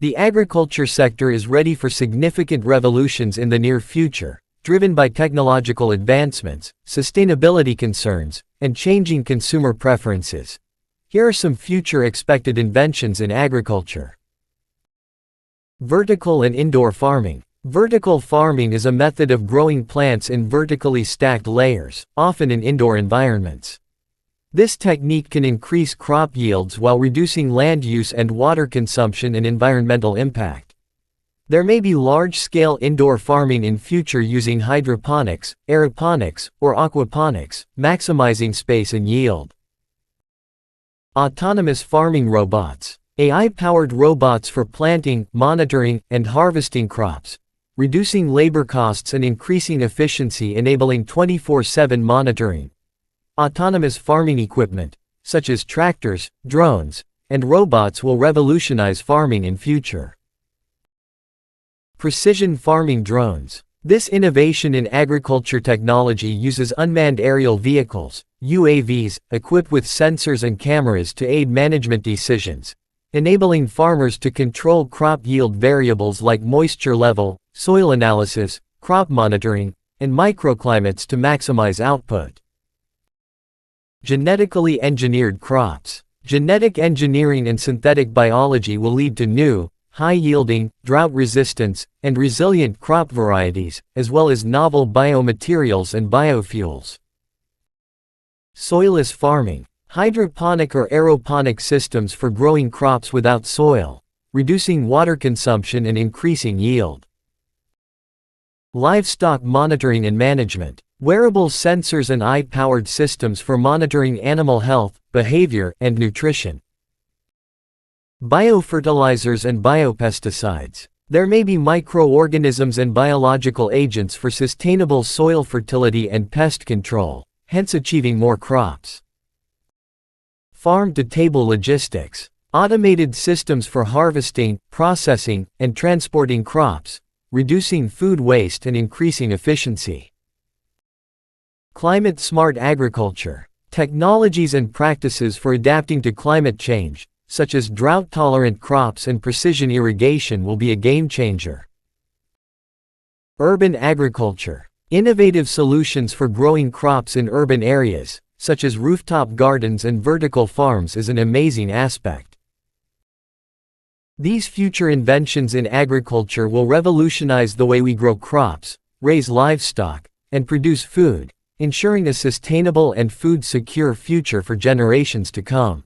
The agriculture sector is ready for significant revolutions in the near future, driven by technological advancements, sustainability concerns, and changing consumer preferences. Here are some future expected inventions in agriculture. Vertical and indoor farming. Vertical farming is a method of growing plants in vertically stacked layers, often in indoor environments. This technique can increase crop yields while reducing land use and water consumption and environmental impact. There may be large-scale indoor farming in future using hydroponics, aeroponics, or aquaponics, maximizing space and yield. Autonomous farming robots. AI-powered robots for planting, monitoring, and harvesting crops, reducing labor costs and increasing efficiency, enabling 24/7 monitoring. Autonomous farming equipment, such as tractors, drones, and robots will revolutionize farming in future. Precision farming drones. This innovation in agriculture technology uses unmanned aerial vehicles, UAVs, equipped with sensors and cameras to aid management decisions, enabling farmers to control crop yield variables like moisture level, soil analysis, crop monitoring, and microclimates to maximize output. Genetically engineered crops. Genetic engineering and synthetic biology will lead to new, high-yielding, drought-resistant, and resilient crop varieties, as well as novel biomaterials and biofuels. Soilless farming. Hydroponic or aeroponic systems for growing crops without soil, reducing water consumption and increasing yield. Livestock monitoring and management. Wearable sensors and AI-powered systems for monitoring animal health, behavior, and nutrition. Biofertilizers and biopesticides. There may be microorganisms and biological agents for sustainable soil fertility and pest control, hence achieving more crops. Farm-to-table logistics. Automated systems for harvesting, processing, and transporting crops, reducing food waste and increasing efficiency. Climate-smart agriculture. Technologies and practices for adapting to climate change, such as drought-tolerant crops and precision irrigation, will be a game-changer. Urban agriculture. Innovative solutions for growing crops in urban areas, such as rooftop gardens and vertical farms, is an amazing aspect. These future inventions in agriculture will revolutionize the way we grow crops, raise livestock, and produce food, ensuring a sustainable and food-secure future for generations to come.